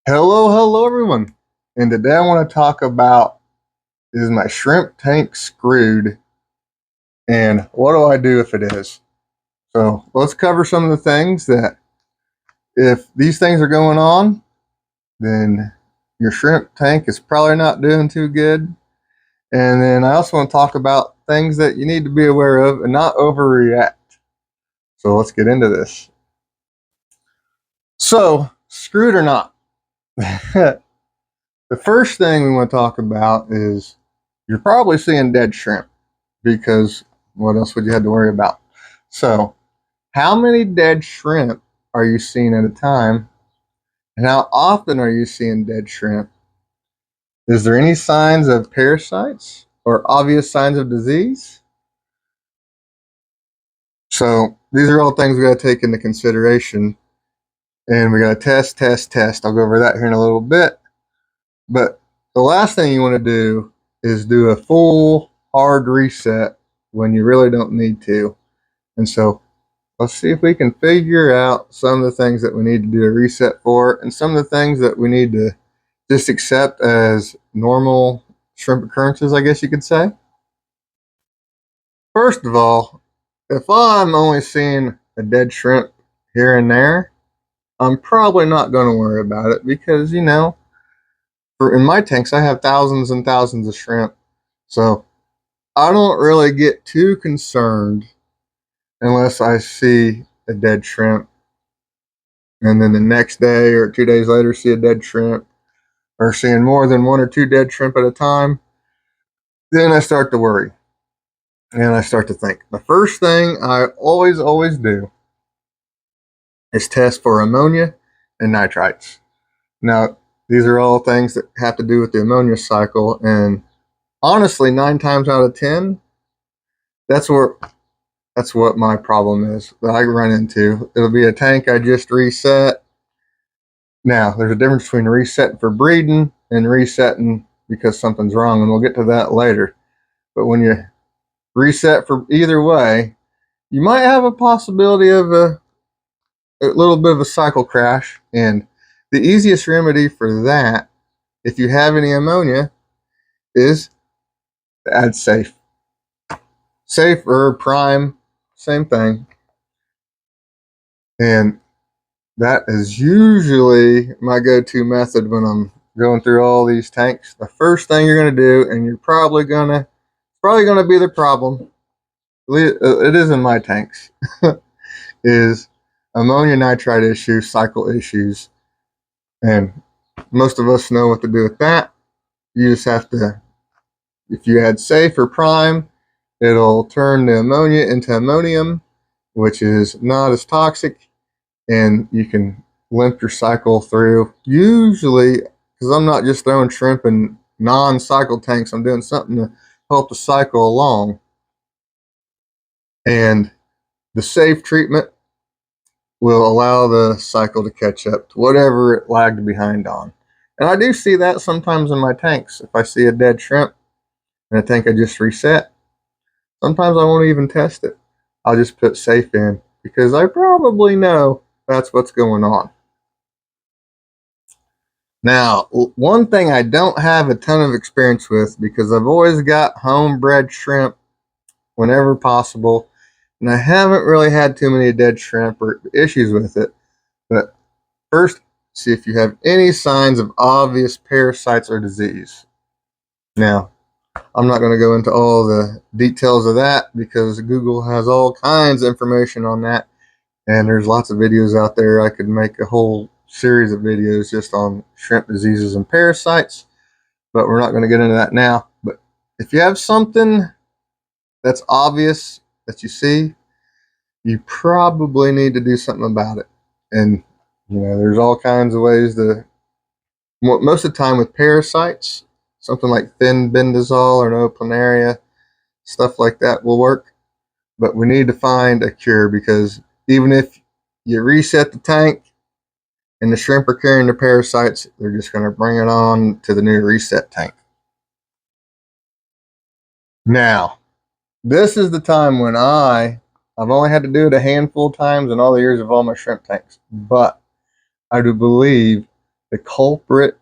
Hello everyone. And today I want to talk about, is my shrimp tank screwed and what do I do if it is? So let's cover some of the things that, if these things are going on, then your shrimp tank is probably not doing too good. And then I also want to talk about things that you need to be aware of and not overreact. So let's get into this. So, screwed or not? The first thing we want to talk about is you're probably seeing dead shrimp, because what else would you have to worry about? So, how many dead shrimp are you seeing at a time? And how often are you seeing dead shrimp? Is there any signs of parasites or obvious signs of disease? So, these are all things we got to take into consideration. And we got to test. I'll go over that here in a little bit. But the last thing you want to do is do a full hard reset when you really don't need to. And so let's see if we can figure out some of the things that we need to do a reset for and some of the things that we need to just accept as normal shrimp occurrences, I guess you could say. First of all, if I'm only seeing a dead shrimp here and there, I'm probably not going to worry about it because, in my tanks, I have thousands and thousands of shrimp. So I don't really get too concerned unless I see a dead shrimp, and then the next day or 2 days later see a dead shrimp, or seeing more than one or two dead shrimp at a time. Then I start to worry and I start to think. The first thing I always do is test for ammonia and nitrites. Now, these are all things that have to do with the ammonia cycle, and honestly, 9 times out of 10, that's where that's what my problem is that I run into. It'll be a tank I just reset. Now, there's a difference between resetting for breeding and resetting because something's wrong, and we'll get to that later. But when you reset for either way, you might have a possibility of a little bit of a cycle crash. And the easiest remedy for that, if you have any ammonia, is to add safe. Safe or prime, same thing. And that is usually my go-to method when I'm going through all these tanks. The first thing you're going to do, and you're probably gonna be the problem. It is in my tanks. Is ammonia nitrite issues, cycle issues, and most of us know what to do with that. You just have to, if you add safe or prime, it'll turn the ammonia into ammonium, which is not as toxic, and you can limp your cycle through. Usually, because I'm not just throwing shrimp in non-cycle tanks, I'm doing something to help the cycle along. And the safe treatment will allow the cycle to catch up to whatever it lagged behind on. And I do see that sometimes in my tanks. If I see a dead shrimp in a tank I just reset, sometimes I won't even test it. I'll just put safe in because I probably know that's what's going on. Now, one thing I don't have a ton of experience with, because I've always got homebred shrimp whenever possible, and I haven't really had too many dead shrimp or issues with it. But first, see if you have any signs of obvious parasites or disease. Now, I'm not going to go into all the details of that because Google has all kinds of information on that, and there's lots of videos out there. I could make a whole series of videos just on shrimp diseases and parasites, but we're not going to get into that now. But if you have something that's obvious that you see, you probably need to do something about it. And there's all kinds of ways to. Most of the time with parasites, something like thin-bendazole or no planaria, stuff like that will work. But we need to find a cure, because even if you reset the tank and the shrimp are carrying the parasites, they're just going to bring it on to the new reset tank. Now, this is the time when I've only had to do it a handful of times in all the years of all my shrimp tanks, but I do believe the culprit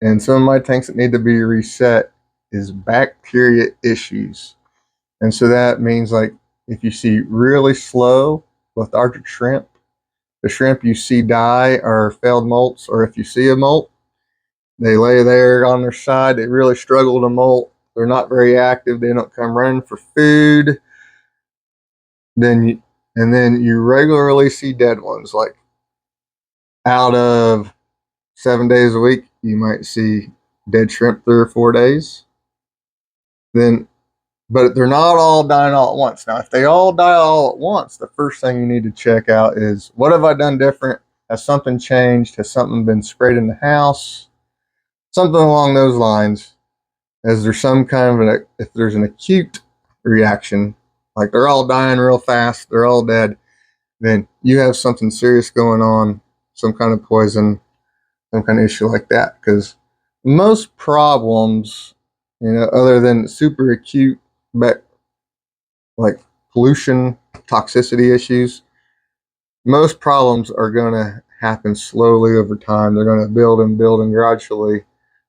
in some of my tanks that need to be reset is bacteria issues. And so that means, like, if you see really slow lethargic shrimp, the shrimp you see die are failed molts, or if you see a molt, they lay there on their side, they really struggle to molt, they're not very active, they don't come running for food, then you regularly see dead ones. Like, out of 7 days a week, you might see dead shrimp 3 or 4 days. Then, but they're not all dying all at once. Now, if they all die all at once, the first thing you need to check out is, what have I done different? Has something changed? Has something been sprayed in the house? Something along those lines. Is there some kind of if there's an acute reaction, like they're all dying real fast, they're all dead, then you have something serious going on, some kind of poison, some kind of issue like that. Because most problems, other than super acute, like pollution, toxicity issues, most problems are going to happen slowly over time. They're going to build and build and gradually,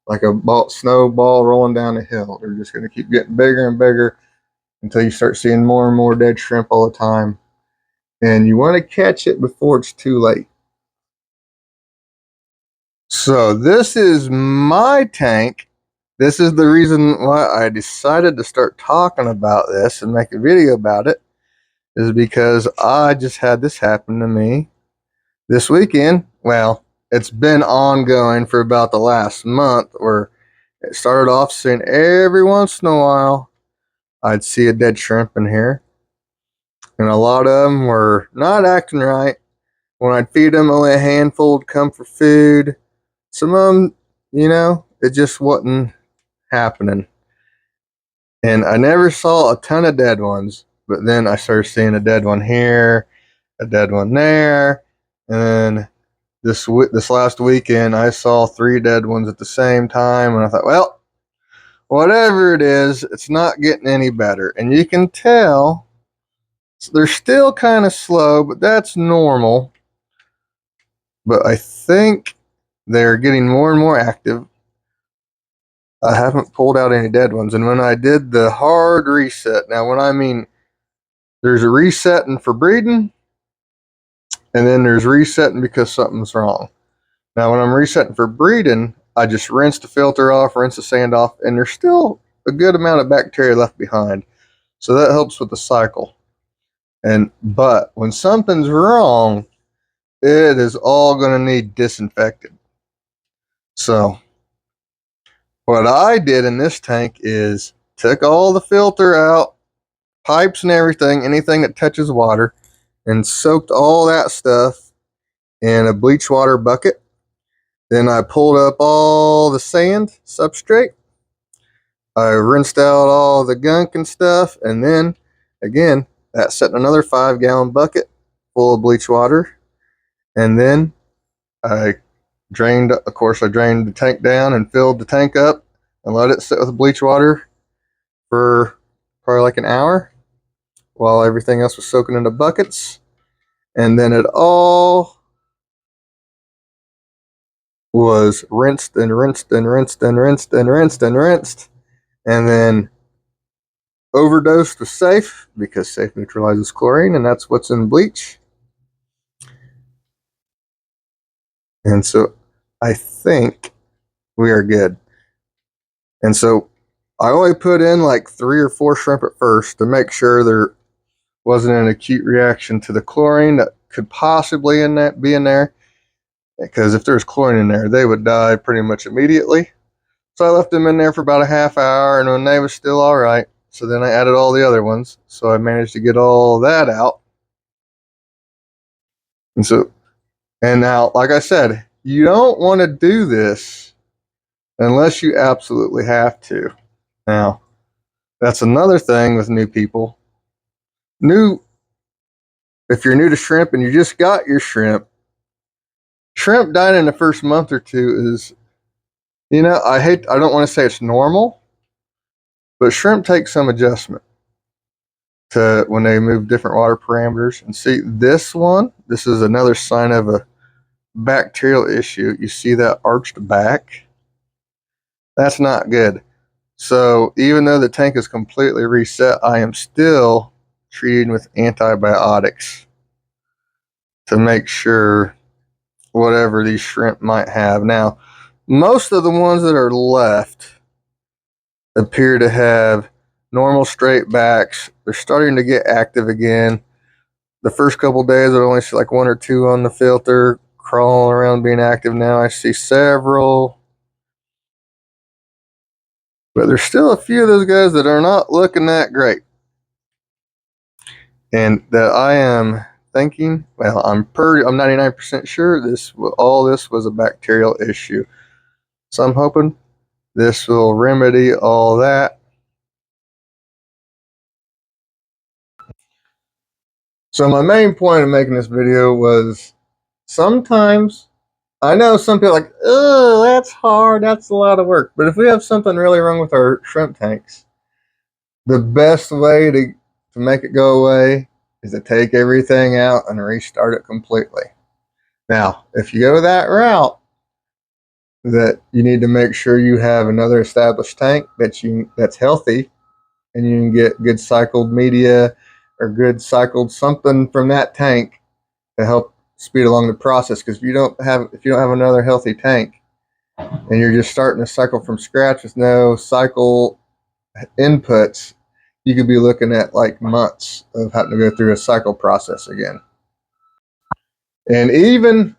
like a snowball rolling down a hill. They're just going to keep getting bigger and bigger until you start seeing more and more dead shrimp all the time. And you want to catch it before it's too late. So this is my tank. This is the reason why I decided to start talking about this and make a video about it, is because I just had this happen to me this weekend. Well, it's been ongoing for about the last month, where it started off seeing every once in a while I'd see a dead shrimp in here. And a lot of them were not acting right. When I'd feed them, only a handful would come for food. Some of them, it just wasn't happening. And I never saw a ton of dead ones, but then I started seeing a dead one here, a dead one there, and then this last weekend I saw 3 dead ones at the same time, and I thought, well, whatever it is, it's not getting any better. And you can tell they're still kind of slow, but that's normal. But I think they're getting more and more active. I haven't pulled out any dead ones. And when I did the hard reset, now when I mean, there's a resetting for breeding, and then there's resetting because something's wrong. Now when I'm resetting for breeding, I just rinse the filter off, rinse the sand off, and there's still a good amount of bacteria left behind. So that helps with the cycle. But when something's wrong, it is all going to need disinfected. So what I did in this tank is took all the filter out, pipes and everything, anything that touches water, and soaked all that stuff in a bleach water bucket. Then I pulled up all the sand substrate. I rinsed out all the gunk and stuff, and then again, that set in another 5-gallon bucket full of bleach water. And then I drained the tank down and filled the tank up and let it sit with the bleach water for probably like an hour while everything else was soaking into buckets. And then it all was rinsed and rinsed and rinsed and rinsed and rinsed and rinsed. And then overdosed with safe, because safe neutralizes chlorine, and that's what's in bleach. And so I think we are good. And so I only put in like 3 or 4 shrimp at first to make sure there wasn't an acute reaction to the chlorine that could possibly be in there. Because if there's chlorine in there, they would die pretty much immediately. So I left them in there for about a half hour, and when they were still all right, so then I added all the other ones. So I managed to get all that out. And now, like I said, you don't want to do this unless you absolutely have to. Now, that's another thing with new people. If you're new to shrimp and you just got your shrimp dying in the first month or two is, I don't want to say it's normal, but shrimp take some adjustment to when they move different water parameters. And see, this is another sign of a bacterial issue. You see that arched back? That's not good. So even though the tank is completely reset, I am still treating with antibiotics to make sure whatever these shrimp might have. Now, most of the ones that are left appear to have normal straight backs. They're starting to get active again. The first couple days, I only see like one or two on the filter crawling around being active. Now I see several. But there's still a few of those guys that are not looking that great. And that I am thinking, well, I'm 99% sure all this was a bacterial issue. So I'm hoping this will remedy all that. So my main point of making this video was sometimes I know some people are like, oh, that's hard, that's a lot of work. But if we have something really wrong with our shrimp tanks, the best way to make it go away is to take everything out and restart it completely. Now, if you go that route, that you need to make sure you have another established tank that's healthy, and you can get good cycled media or good cycled something from that tank to help speed along the process. Because if you don't have another healthy tank and you're just starting to cycle from scratch with no cycle inputs, you could be looking at like months of having to go through a cycle process again. And even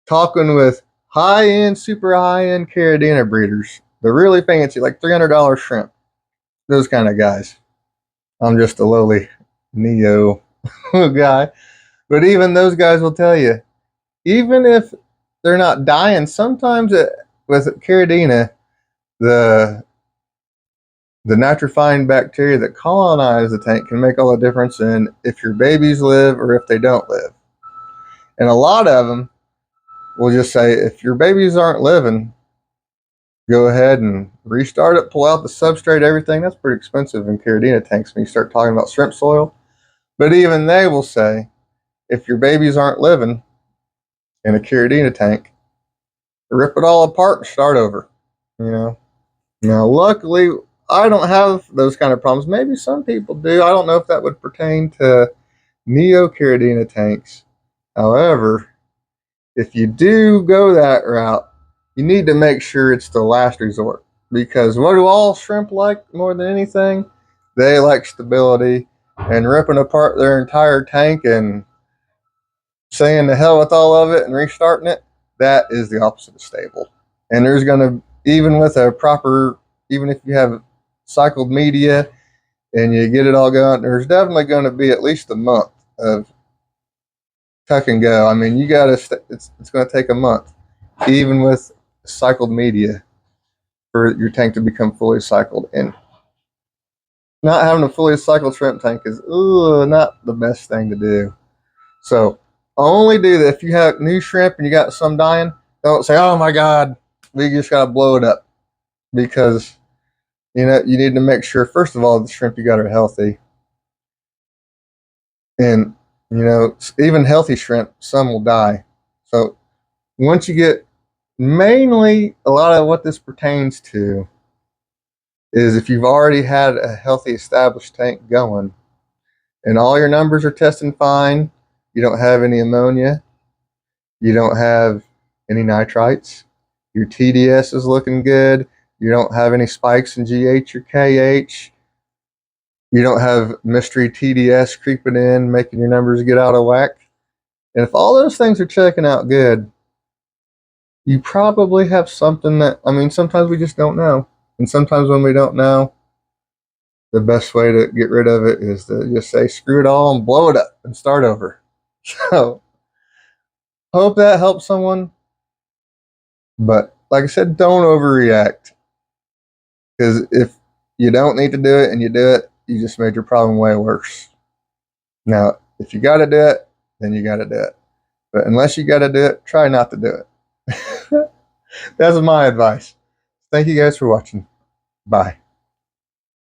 talking with super high end Caridina breeders, the really fancy, like $300 shrimp, those kind of guys. I'm just a lowly Neo guy. But even those guys will tell you, even if they're not dying, sometimes with Caridina, the nitrifying bacteria that colonize the tank can make all the difference in if your babies live or if they don't live. And a lot of them will just say, if your babies aren't living, go ahead and restart it, pull out the substrate, everything. That's pretty expensive in Caridina tanks when you start talking about shrimp soil. But even they will say, if your babies aren't living in a Caridina tank, rip it all apart and start over. You know. Now, luckily, I don't have those kind of problems. Maybe some people do. I don't know if that would pertain to Neo-Caridina tanks. However, if you do go that route, you need to make sure it's the last resort. Because what do all shrimp like more than anything? They like stability, and ripping apart their entire tank and saying the hell with all of it and restarting it, that is the opposite of stable. And there's going to, even with a proper, even if you have cycled media and you get it all going, there's definitely going to be at least a month of tuck and go. I mean, you got to, it's going to take a month, even with cycled media, for your tank to become fully cycled. And not having a fully cycled shrimp tank is not the best thing to do. So only do that if you have new shrimp and you got some dying. Don't say, "Oh my God, we just got to blow it up," because you need to make sure first of all the shrimp you got are healthy, and even healthy shrimp, some will die. So once you get, mainly a lot of what this pertains to is if you've already had a healthy established tank going and all your numbers are testing fine, you don't have any ammonia, you don't have any nitrites, your TDS is looking good, you don't have any spikes in GH or KH, you don't have mystery TDS creeping in, making your numbers get out of whack. And if all those things are checking out good, you probably have something that, I mean, sometimes we just don't know. And sometimes when we don't know, the best way to get rid of it is to just say, screw it all and blow it up and start over. So, hope that helps someone. But like I said, don't overreact. Because if you don't need to do it and you do it, you just made your problem way worse. Now, if you got to do it, then you got to do it. But unless you got to do it, try not to do it. That's my advice. Thank you guys for watching. Bye.